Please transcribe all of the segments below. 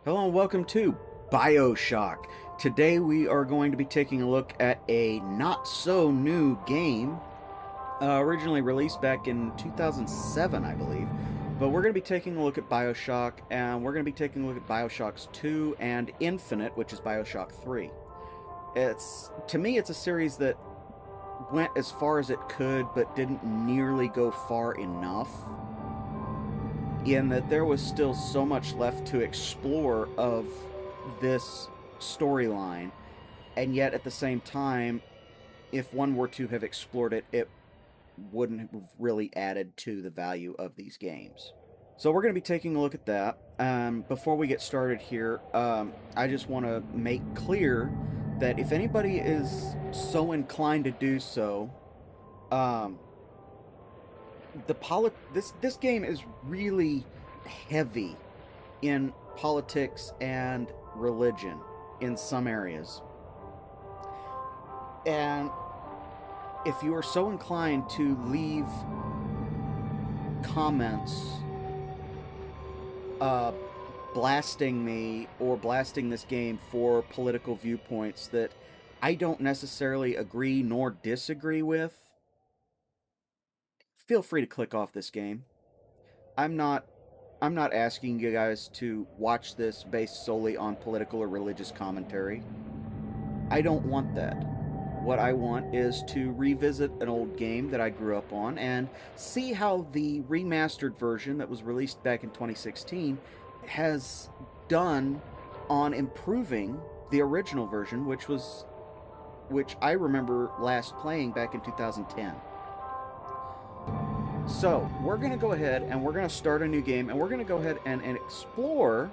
Hello and welcome to Bioshock. Today we are going to be taking a look at a not so new game, originally released back in 2007, I believe. But we're going to be taking a look at Bioshock, and we're going to be taking a look at Bioshocks 2 and Infinite, which is Bioshock 3. To me, it's a series that went as far as it could, but didn't nearly go far enough, in that there was still so much left to explore of this storyline, and yet at the same time, if one were to have explored it, it wouldn't have really added to the value of these games. So we're going to be taking a look at that. Before we get started here, I just want to make clear that if anybody is so inclined to do so, this game is really heavy in politics and religion in some areas. And if you are so inclined to leave comments blasting me or blasting this game for political viewpoints that I don't necessarily agree nor disagree with, feel free to click off this game. I'm not asking you guys to watch this based solely on political or religious commentary. I don't want that. What I want is to revisit an old game that I grew up on and see how the remastered version that was released back in 2016 has done on improving the original version, which I remember last playing back in 2010. So, we're going to go ahead and we're going to start a new game, and we're going to go ahead and explore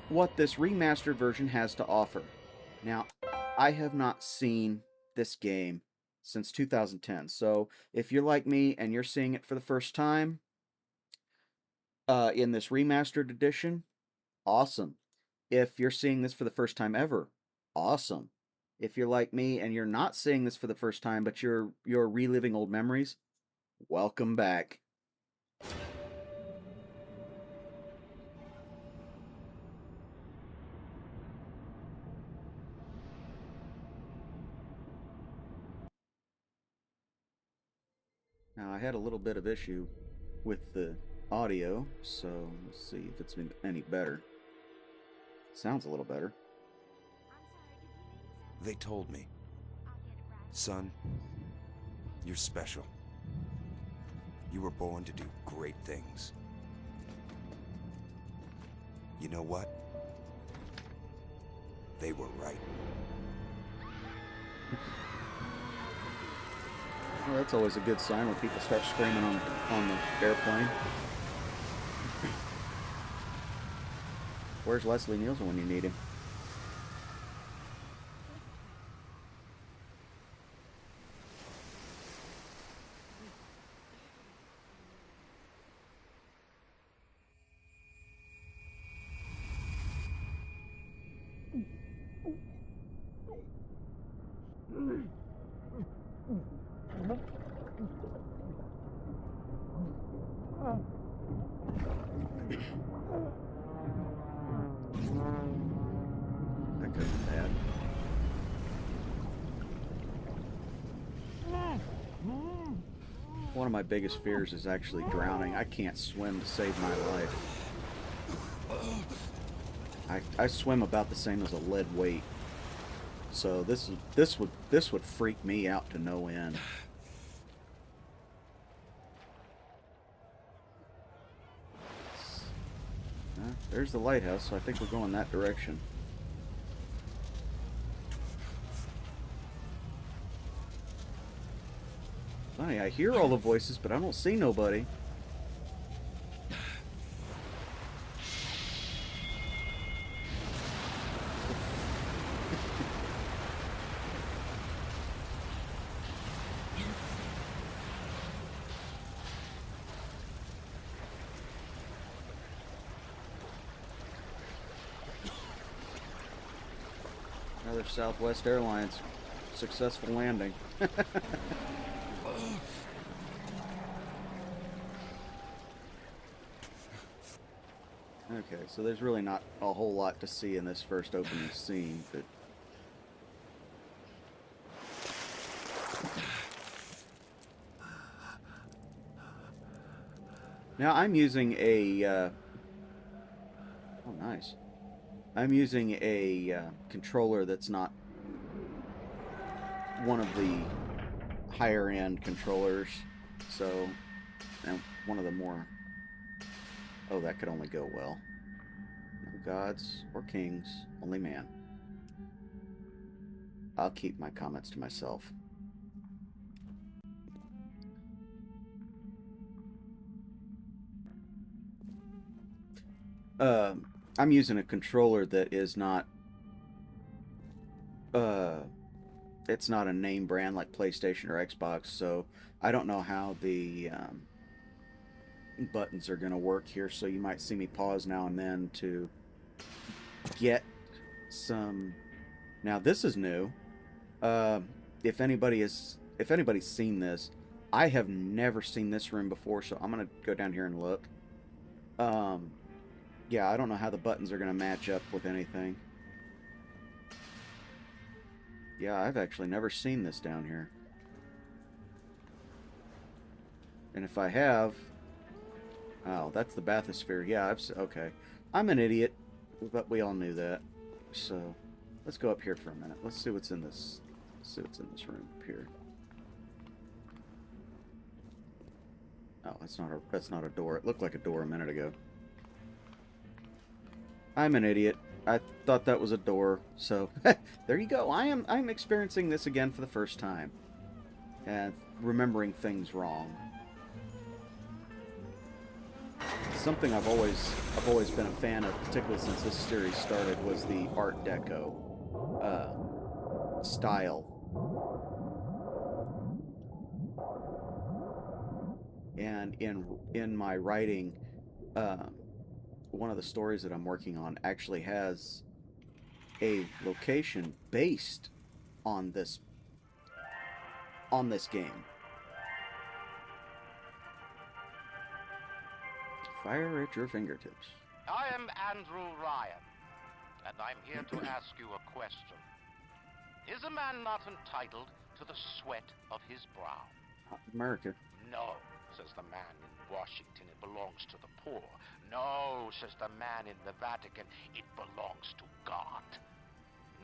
what this remastered version has to offer. Now, I have not seen this game since 2010, so if you're like me and you're seeing it for the first time in this remastered edition, awesome. If you're seeing this for the first time ever, awesome. If you're like me and you're not seeing this for the first time, but you're reliving old memories, welcome back. Now, I had a little bit of issue with the audio, so let's see if it's been any better. Sounds a little better. They told me. Son, you're special. You were born to do great things. You know what? They were right. Well, that's always a good sign when people start screaming on the airplane. Where's Leslie Nielsen when you need him? That could be bad. One of my biggest fears is actually drowning. I can't swim to save my life. I swim about the same as a lead weight. So this would freak me out to no end. There's the lighthouse, so I think we're going that direction. Funny, I hear all the voices, but I don't see nobody. Another Southwest Airlines successful landing. Okay, so there's really not a whole lot to see in this first opening scene, but... Now I'm using a... Oh, nice. I'm using a controller that's not one of the higher-end controllers, so... And one of the more... Oh, that could only go well. No gods or kings, only man. I'll keep my comments to myself. I'm using a controller that is not... it's not a name brand like PlayStation or Xbox, so I don't know how the buttons are going to work here, so you might see me pause now and then to get some... Now, this is new. If anybody's seen this, I have never seen this room before, so I'm going to go down here and look. Yeah, I don't know how the buttons are going to match up with anything. Yeah, I've actually never seen this down here. And if I have... Oh, that's the bathysphere. Yeah, okay. I'm an idiot, but we all knew that. So, let's go up here for a minute. Let's see what's in this. Let's see what's in this room up here. Oh, that's not a door. It looked like a door a minute ago. I'm an idiot. I thought that was a door. So, there you go. I'm experiencing this again for the first time. And remembering things wrong. Something I've always been a fan of, particularly since this series started, was the Art Deco style. And in my writing, one of the stories that I'm working on actually has a location based on this game. Fire at your fingertips. I am Andrew Ryan, and I'm here to ask you a question. Is a man not entitled to the sweat of his brow? America. No, says the man in Washington, it belongs to the poor. No, says the man in the Vatican, it belongs to God.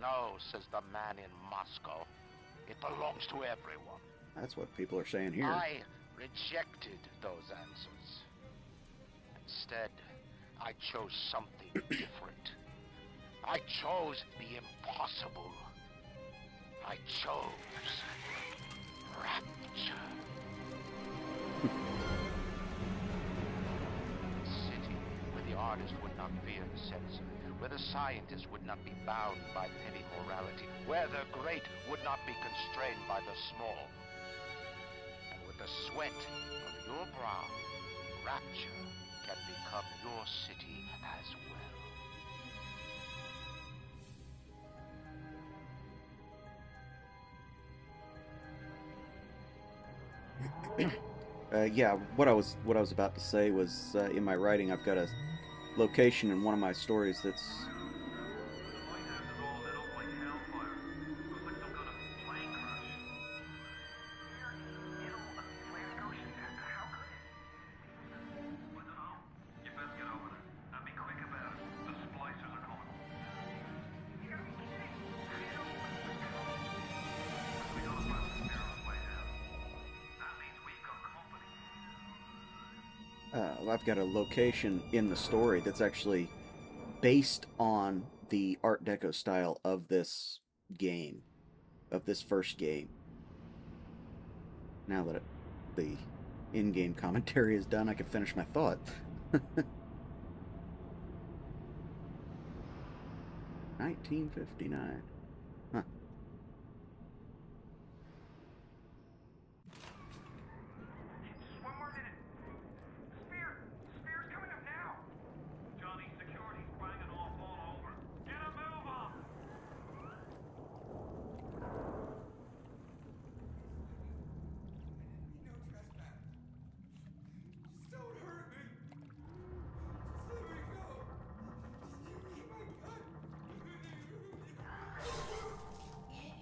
No, says the man in Moscow, it belongs to everyone. That's what people are saying here. I rejected those answers. Instead, I chose something different. I chose the impossible. I chose Rapture. A city where the artist would not fear the censor, where the scientist would not be bound by petty morality, where the great would not be constrained by the small. And with the sweat of your brow, Rapture can become your city as well. Yeah, what I was about to say was in my writing, I've got a location in one of my stories that's... I've got a location in the story that's actually based on the Art Deco style of this game, of this first game. Now that the in-game commentary is done, I can finish my thought. 1959. Huh.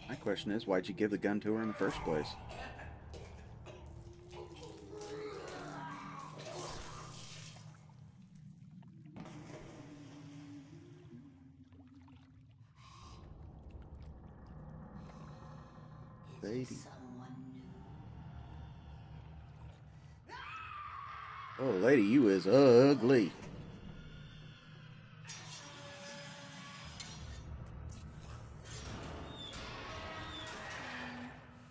My question is, why'd you give the gun to her in the first place? Lady. Oh, lady, you is ugly.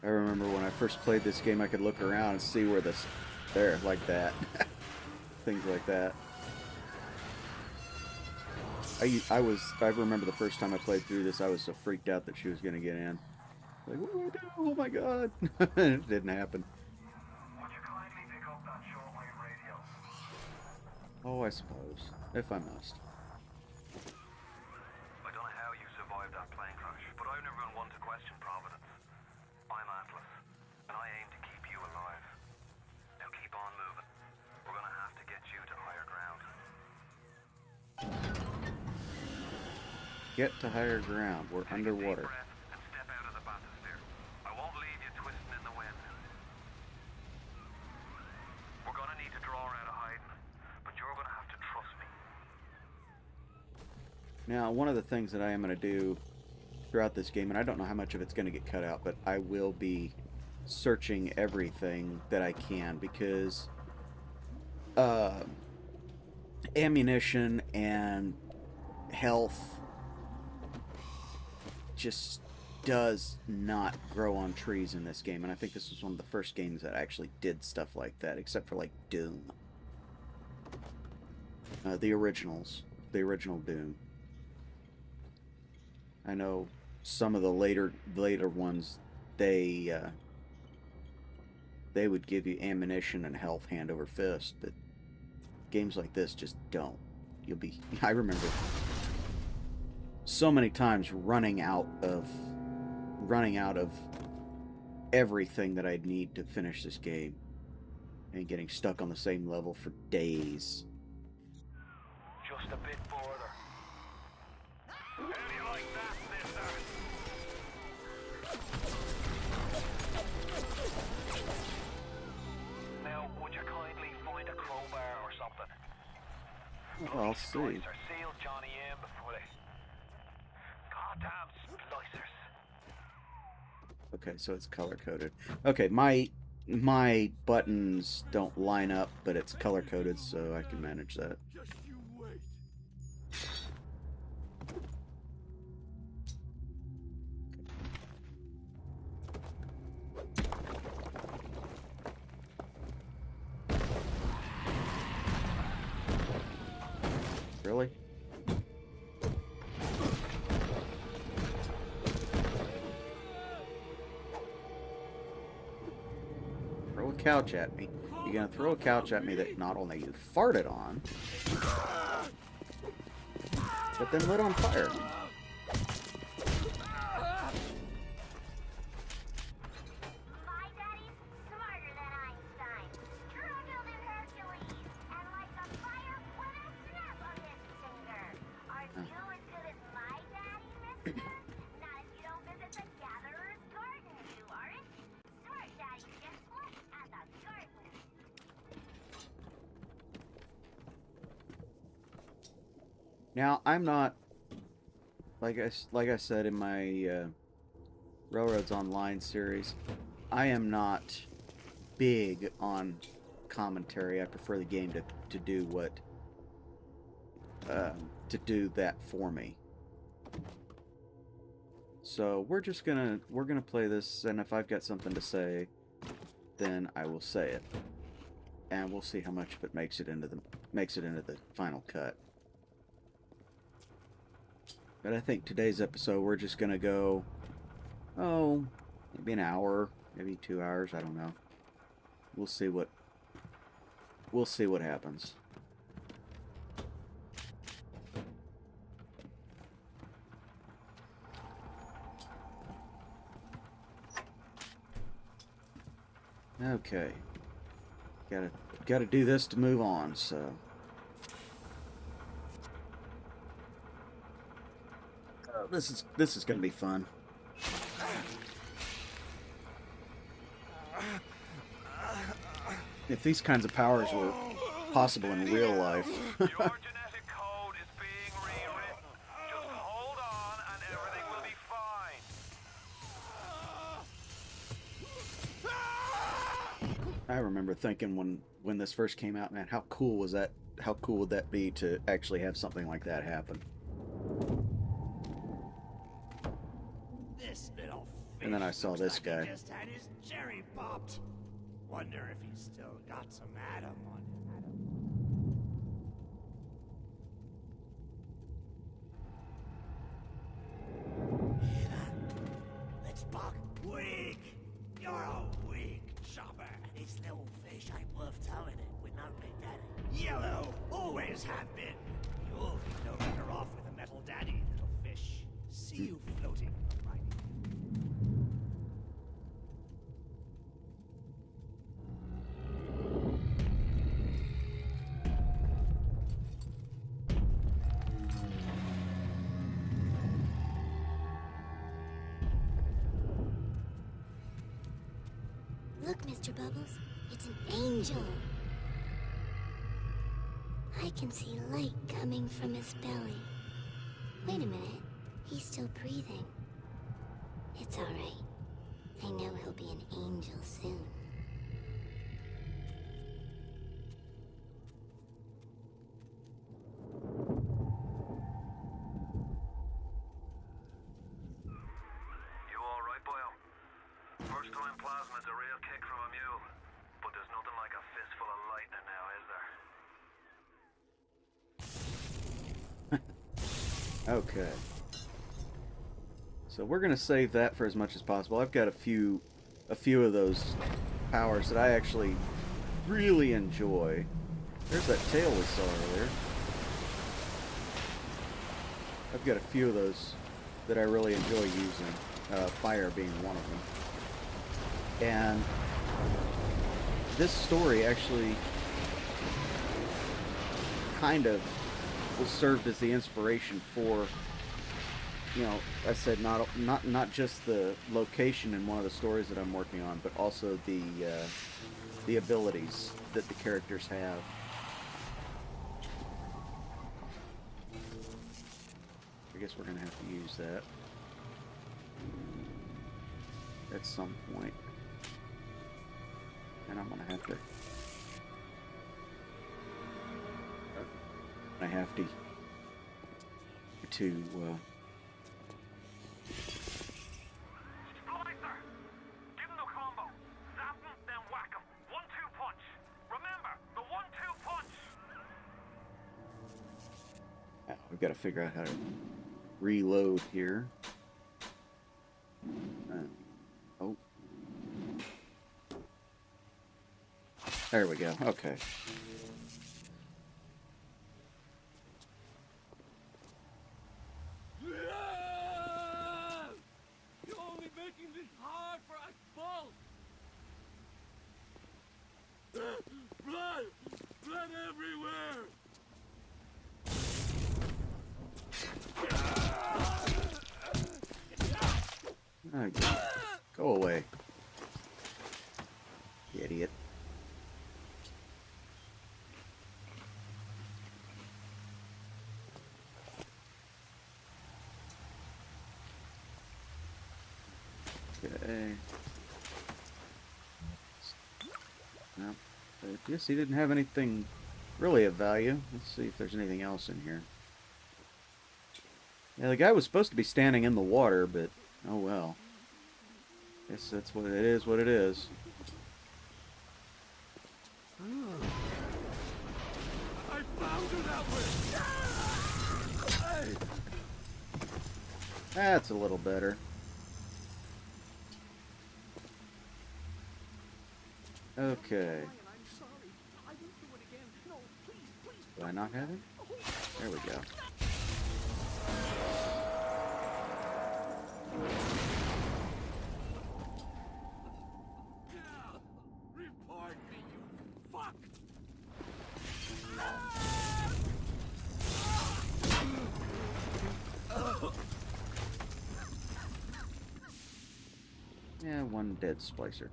I remember when I first played this game, I could look around and see where this... There, like that. Things like that. I remember the first time I played through this, I was so freaked out that she was going to get in. Like, what do I do? Oh my god. It didn't happen. Would you kindly pick up that shortwave radio? Oh, I suppose. If I must. I don't know how you survived that plane crash, but I've never been one to question Providence. I'm Atlas, and I aim to keep you alive. Now keep on moving. We're gonna have to get you to higher ground. Get to higher ground. We're underwater. Take a deep breath and step out of the bathysphere. I won't leave you twisting in the wind. We're gonna need to draw her out of hiding, but you're gonna have to trust me. Now, one of the things that I am going to do throughout this game, and I don't know how much of it's going to get cut out, but I will be searching everything that I can, because ammunition and health just does not grow on trees in this game, and I think this was one of the first games that actually did stuff like that, except for like Doom. The original Doom. I know some of the later ones, they would give you ammunition and health hand over fist, but games like this just don't. I remember so many times running out of everything that I'd need to finish this game and getting stuck on the same level for days. Just a bit further. How do you like that, mister? Now, would you kindly find a crowbar or something? Well, I'll see. Splicer sealed Johnny in before they... Goddamn splicers. Okay, so it's color-coded. Okay, my buttons don't line up, but it's color-coded, so I can manage that. Just you wait. Really? Throw a couch at me. You're gonna throw a couch at me that not only you farted on, but then lit on fire. My daddy's smarter than Einstein, stronger than Hercules, and like a fire with a snap of his finger. Are you as good as my daddy, mister? Not if you don't visit the Gatherer's Garden, you aren't. Smart daddy gets one at the garden. Now, I'm not, like I said in my Railroads Online series, I am not big on commentary. I prefer the game to do what to do that for me. So we're gonna play this, and if I've got something to say, then I will say it, and we'll see how much of it makes it into the final cut. But I think today's episode, we're just going to go, maybe an hour, maybe 2 hours, I don't know. We'll see what happens. Okay. Gotta do this to move on, so... This is gonna be fun. if these kinds of powers were possible in real life. Your genetic code is being rewritten. Just hold on and everything will be fine. I remember thinking when this first came out, man, how cool was that? How cool would that be to actually have something like that happen? This little fish And then I saw looks this like guy. He just had his cherry popped. Wonder if he's still got some Adam on him. Hear that? Let's buck. Weak. You're a weak chopper. This little fish ain't worth towing it with no big daddy. Yellow. Always have been. You'll be no better off with a metal daddy, little fish. See you floating, right? Look, Mr. Bubbles, it's an angel. I can see light coming from his belly. Wait a minute, he's still breathing. It's all right. I know he'll be an angel soon. You alright, boyo? First time plasma's a real kick from a mule. But there's nothing like a fistful of lightning now, is there? Okay. So we're gonna save that for as much as possible. I've got a few of those powers that I actually really enjoy. There's that tail we saw earlier. I've got a few of those that I really enjoy using. Fire being one of them. And this story actually kind of was served as the inspiration for, you know, I said not just the location in one of the stories that I'm working on, but also the abilities that the characters have. I guess we're gonna have to use that at some point, and I'm gonna have to. Splicer! Give him the combo. Zap him, then whack him. 1-2 punch. Remember, the 1-2 punch! We've got to figure out how to reload here. Oh. There we go. Okay. You're only making this hard for us both! Blood! Blood everywhere! Okay. Go away. You idiot. Okay. No. I guess he didn't have anything really of value. Let's see if there's anything else in here. Yeah, the guy was supposed to be standing in the water, but oh well. Guess that's what it is. I found you that way! That's a little better. Okay. Do I not have it? There we go. Report me, you fuck! Yeah, one dead splicer.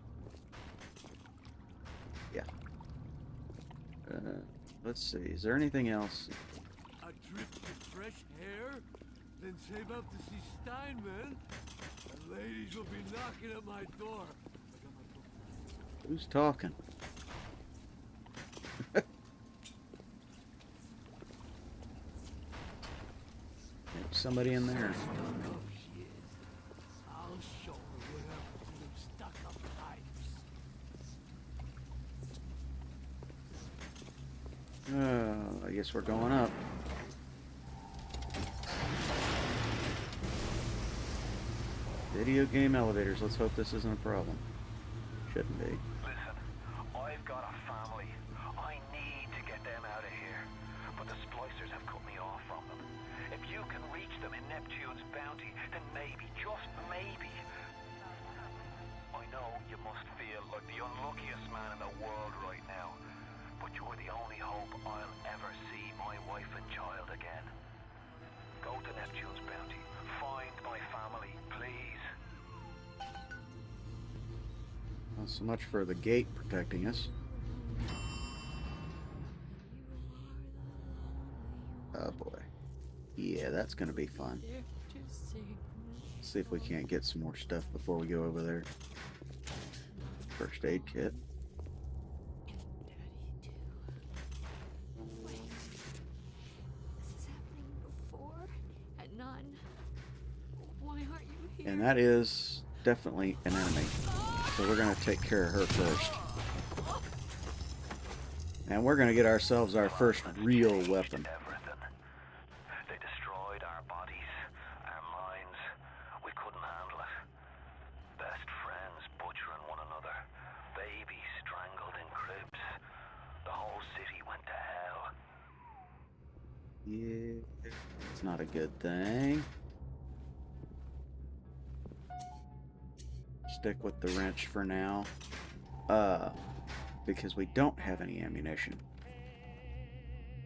Yeah. Let's see. Is there anything else? A trip to fresh air? Then save up to see Steinman. The ladies will be knocking at my door. Who's talking? Somebody in there. I'll show her what happens to them stuck-up types. I guess we're going up. Video game elevators. Let's hope this isn't a problem. Shouldn't be. Listen, I've got a family. I need to get them out of here. But the splicers have cut me off from them. If you can reach them in Neptune's bounty, then maybe, just maybe. I know you must feel like the unluckiest man in the world right now. But you're the only hope I'll ever see my wife and child again. Go to Neptune's bounty. Find my family, please. Not so much for the gate protecting us. Oh boy. Yeah, that's gonna be fun. Let's see if we can't get some more stuff before we go over there. First aid kit. And that is definitely an enemy. So we're going to take care of her first. And we're going to get ourselves our first real weapon. They destroyed our bodies, our minds. We couldn't handle it. Best friends butchering one another. Babies strangled in cribs. The whole city went to hell. Yeah, it's not a good thing. Stick with the wrench for now, because we don't have any ammunition.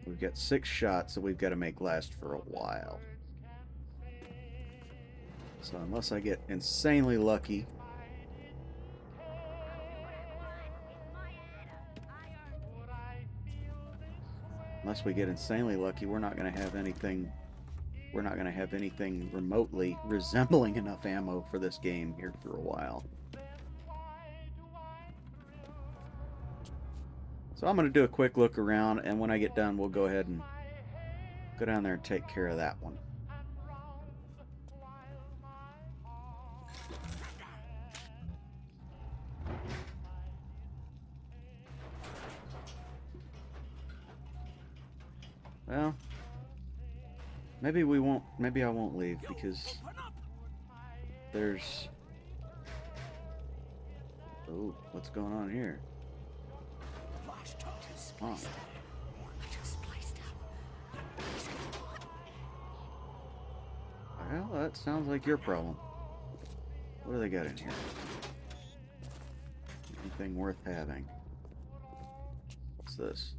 We've got 6 shots that we've got to make last for a while. So unless I get insanely lucky, we're not going to have anything. We're not going to have anything remotely resembling enough ammo for this game here for a while. So I'm going to do a quick look around, and when I get done, we'll go ahead and go down there and take care of that one. Well, maybe we won't. Maybe I won't leave because there's. Oh, what's going on here? Huh. Well, that sounds like your problem. What do they got in here? Anything worth having? What's this?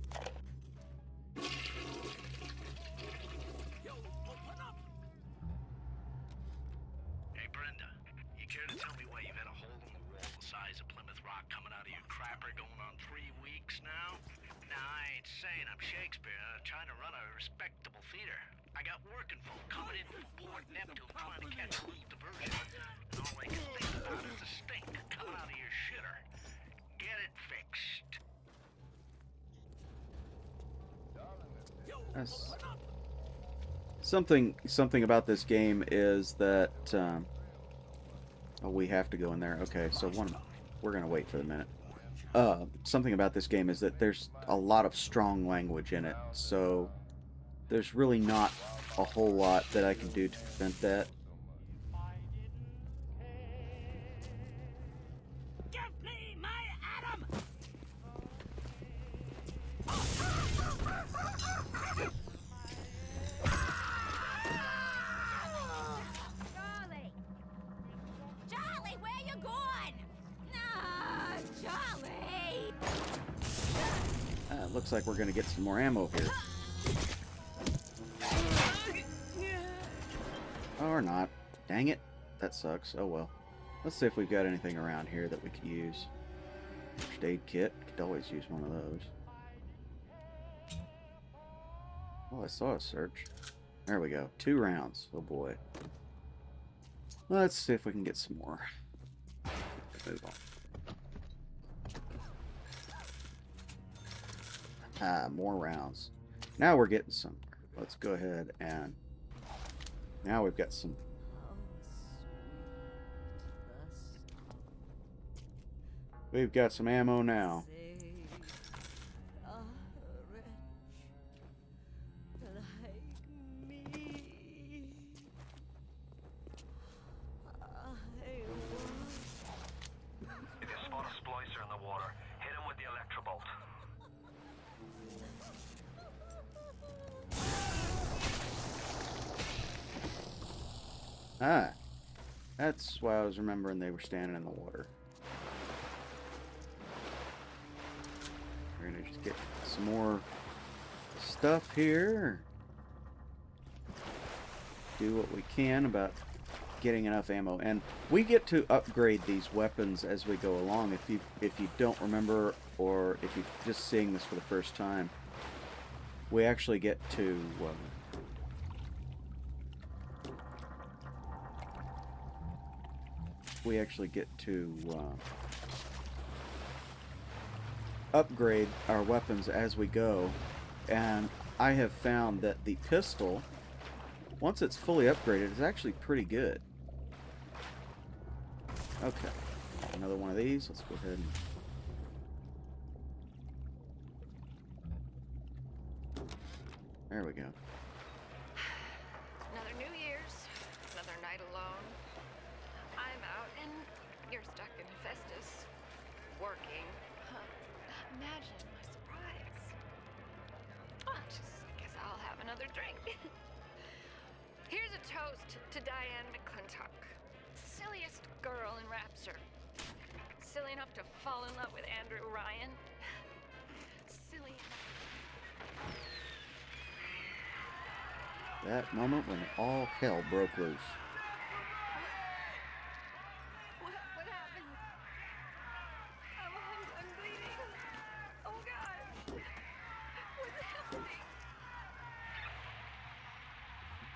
Something about this game is that oh, we have to go in there. Okay, so we're gonna wait for the minute. Something about this game is that there's a lot of strong language in it, so there's really not a whole lot that I can do to prevent that. Give me my atom! Charlie! Charlie, where you going? No, Charlie! Looks like we're gonna get some more ammo here. Or not. Dang it. That sucks. Oh well. Let's see if we've got anything around here that we could use. First aid kit. Could always use one of those. Oh, I saw a search. There we go. 2 rounds. Oh boy. Let's see if we can get some more. Move on. Ah, more rounds. Now we're getting somewhere. Let's go ahead and... Now we've got some... We've got some ammo now. If you spot a splicer in the water, hit him with the electrobolt. Ah. That's why I was remembering they were standing in the water. We're gonna just get some more stuff here. Do what we can about getting enough ammo, and we get to upgrade these weapons as we go along. If you don't remember, or if you're just seeing this for the first time, we actually get to upgrade our weapons as we go, and I have found that the pistol, once it's fully upgraded, is actually pretty good. Okay, another one of these. Let's go ahead and... There we go. Another New Year's, another night alone. I'm out and you're stuck in Festus, working. Huh. Imagine my surprise. Oh, just guess I'll have another drink. Here's a toast to Diane McClintock, silliest girl in Rapture. Silly enough to fall in love with Andrew Ryan. Silly enough. That moment when all hell broke loose. What happened? I'm bleeding. Oh God. What's happening?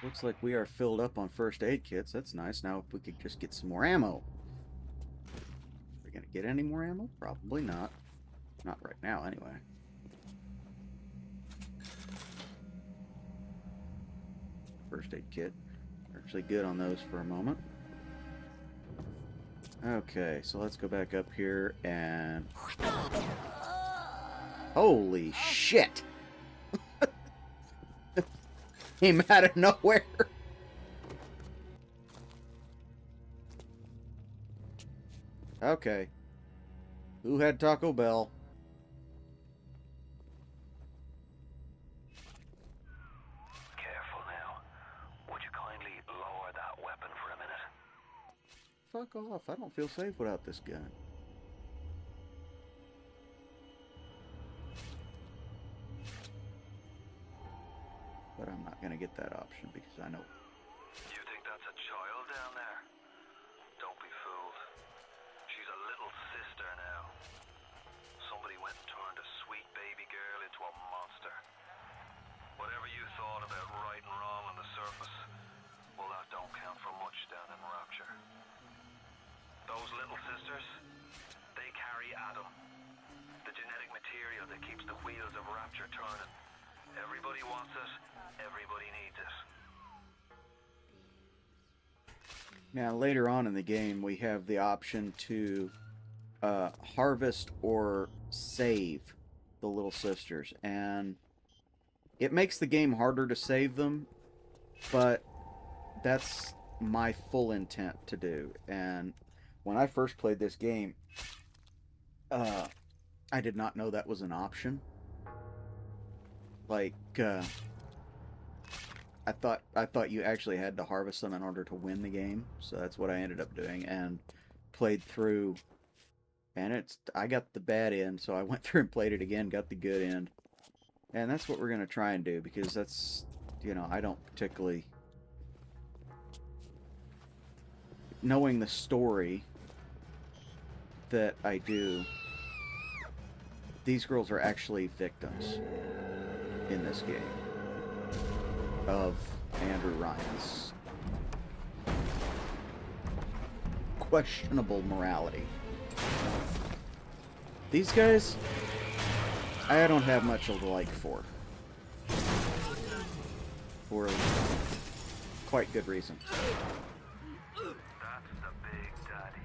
Looks like we are filled up on first aid kits. That's nice. Now if we could just get some more ammo. Are we gonna get any more ammo? Probably not. Not right now, anyway. First aid kit. We're actually good on those for a moment. Okay, so let's go back up here and... Holy shit! Came out of nowhere. Okay. Who had Taco Bell? Careful now. Would you kindly lower that weapon for a minute? Fuck off. I don't feel safe without this gun. But I'm not going to get that option because I know... You think that's a child down there? Don't be fooled. She's a little sister now. Somebody went and turned a sweet baby girl into a monster. Whatever you thought about right and wrong on the surface, well, that don't count for much down in Rapture. Those little sisters, they carry Adam, the genetic material that keeps the wheels of Rapture turning. Everybody wants it, everybody needs it. Now, later on in the game, we have the option to harvest or save the little sisters. And it makes the game harder to save them, but that's my full intent to do. And when I first played this game, I did not know that was an option. Like, I thought you actually had to harvest them in order to win the game, so that's what I ended up doing, and played through, and I got the bad end, so I went through and played it again, got the good end, and that's what we're going to try and do, because that's, you know, I don't particularly, knowing the story that I do, these girls are actually victims in this game. of Andrew Ryan's questionable morality. These guys, I don't have much of a like for quite good reason. That's the big daddy.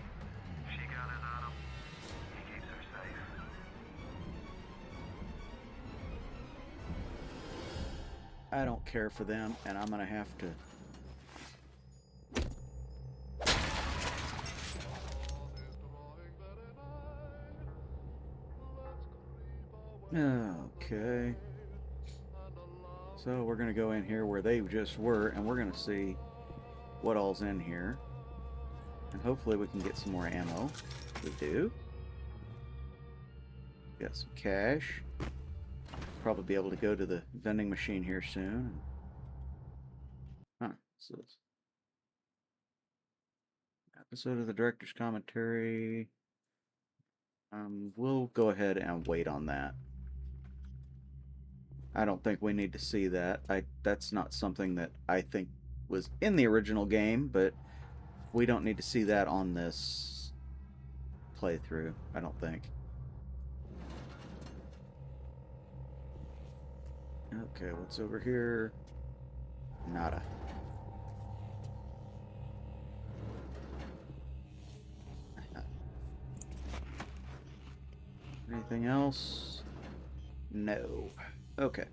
She gathers on him. He keeps her safe. I don't care for them, and I'm gonna have to... Okay. So we're gonna go in here where they just were, and we're gonna see what all's in here. And hopefully we can get some more ammo. We do. Got some cash. Probably be able to go to the vending machine here soon. Huh, what's this? Episode of the director's commentary. We'll go ahead and wait on that. I don't think we need to see that. That's not something that I think was in the original game, but we don't need to see that on this playthrough, I don't think. Okay, what's over here? Nada. Anything else? No. Okay.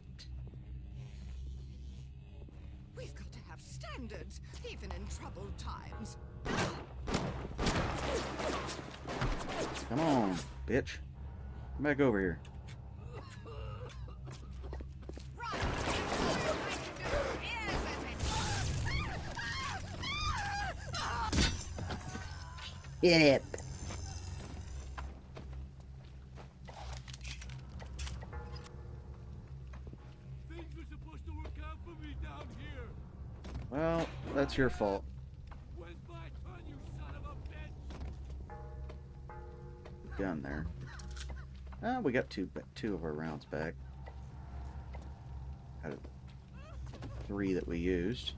We've got to have standards, even in troubled times. Come on, bitch. Come back over here. Hit it. Things were supposed to work out for me down here. Well, that's your fault. Where's my turn, you son of a bitch? Gun there. We got two of our rounds back. Out of 3 that we used.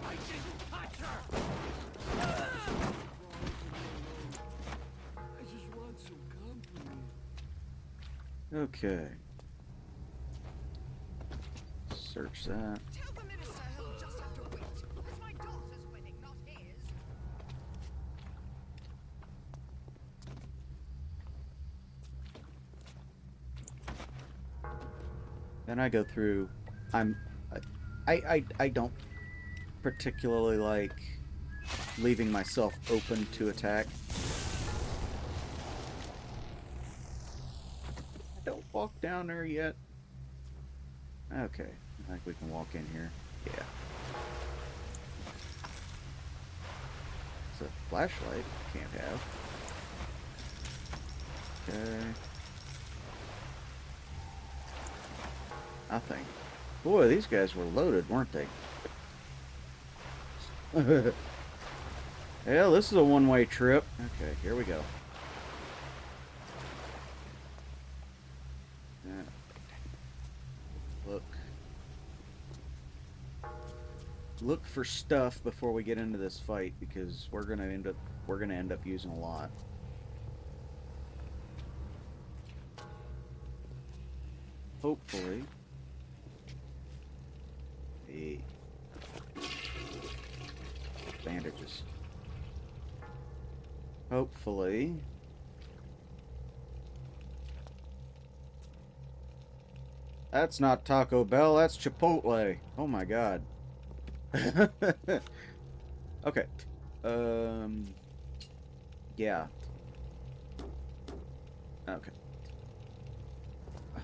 I didn't touch her! I just want some company. Okay. Search that. Tell the minister he'll just have to wait. It's my daughter's wedding, not his. Then I go through. I don't particularly like leaving myself open to attack. Don't walk down there yet. Okay, I think we can walk in here. Yeah. It's a flashlight. Can't have. Okay. Nothing. Boy, these guys were loaded, weren't they? Yeah, this is a one-way trip. Okay, here we go. Yeah. Look for stuff before we get into this fight, because we're gonna end up using a lot. Hopefully. Hey. Bandages. Hopefully. That's not Taco Bell, that's Chipotle. Oh my god. Okay. Yeah. Okay.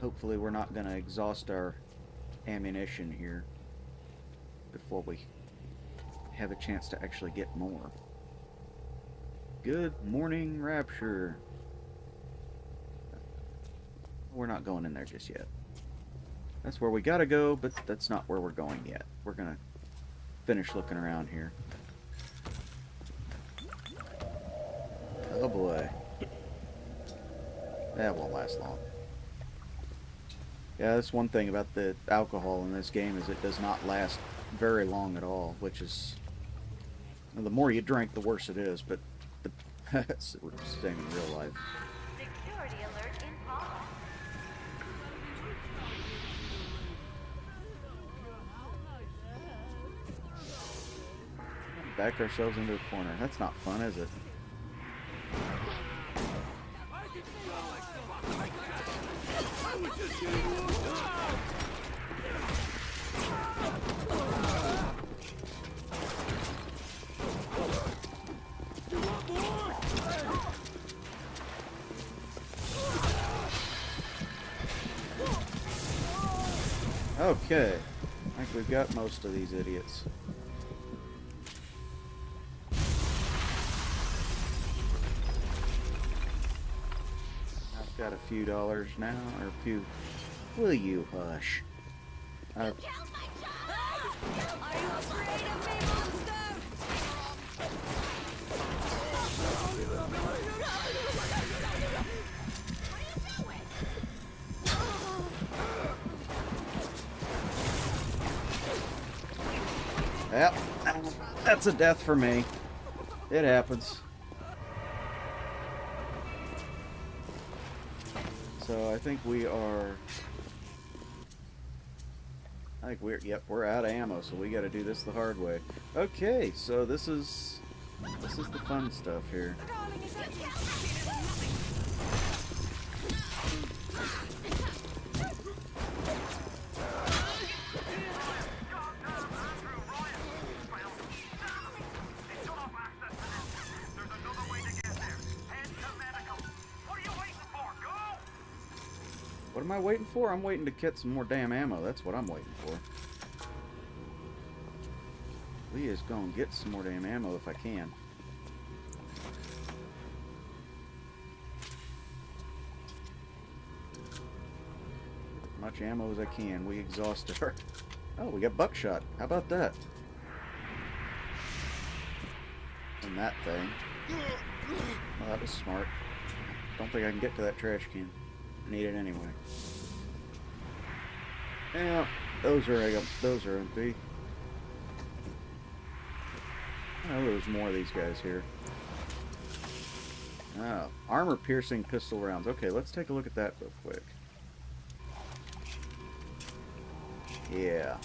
Hopefully we're not gonna exhaust our ammunition here before we have a chance to actually get more. Good morning, Rapture. We're not going in there just yet. That's where we gotta go, but that's not where we're going yet. We're gonna finish looking around here. Oh boy. That won't last long. Yeah, that's one thing about the alcohol in this game is it does not last very long at all, which is... Well, the more you drink, the worse it is, but it's the same in real life. Security alert in progress. Back ourselves into a corner. That's not fun, is it? Okay, I think we've got most of these idiots. I've got a few dollars now, or a few... Will you hush? Are you afraid of me, monster? Yep, that's a death for me. It happens. So I think we are... yep, we're out of ammo, so we gotta do this the hard way. Okay, so this is the fun stuff here. What am I waiting for? I'm waiting to get some more damn ammo. That's what I'm waiting for. Leah's gonna get some more damn ammo if I can. As much ammo as I can. We exhausted her. Oh, we got buckshot. How about that? And that thing. Well, that was smart. Don't think I can get to that trash can. Need it anyway. Yeah, those are empty. Oh, there's more of these guys here. Oh, armor-piercing pistol rounds. Okay, let's take a look at that real quick. Yeah,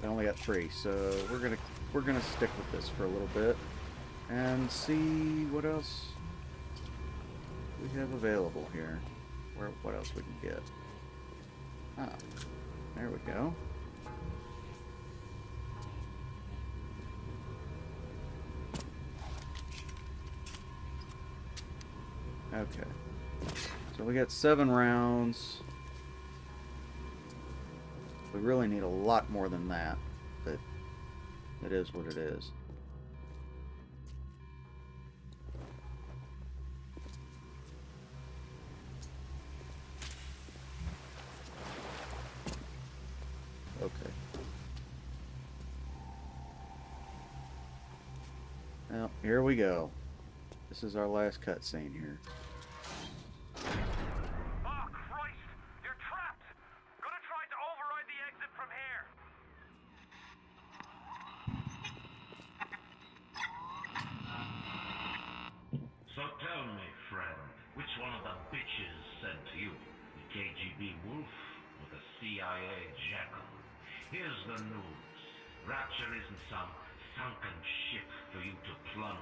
I only got 3, so we're gonna stick with this for a little bit and see what else we have available here. What else we can get? Ah, there we go. Okay. So we got 7 rounds. We really need a lot more than that, but it is what it is. Okay. Well, here we go. This is our last cutscene here. Oh, Christ! You're trapped! Gonna try to override the exit from here! So tell me, friend, which one of the bitches sent you? The KGB wolf or the CIA jackal? Here's the news. Rapture isn't some sunken ship for you to plunder.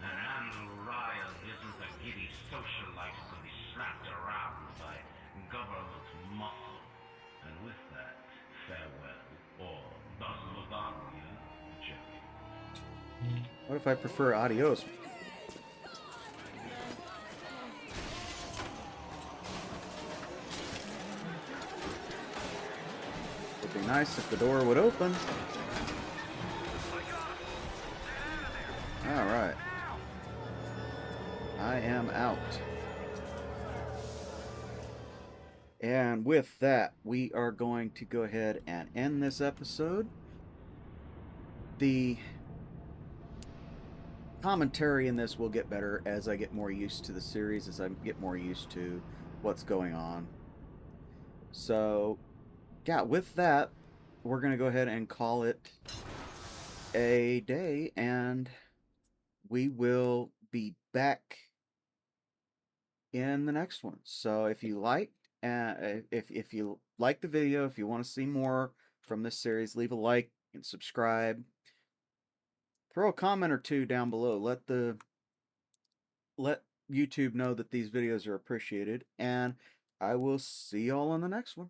And Andrew Ryan isn't a giddy socialite who can be slapped around by government muscle. And with that, farewell, or doesn't on you, Jeffy. What if I prefer adios? It'd be nice if the door would open. Alright. I am out. And with that, we are going to go ahead and end this episode. The commentary in this will get better as I get more used to the series, as I get more used to what's going on. So, yeah, with that, we're going to go ahead and call it a day, and we will be back in the next one. So if you like, if you like the video, if you want to see more from this series, leave a like and subscribe. Throw a comment or two down below. Let YouTube know that these videos are appreciated, and I will see y'all on the next one.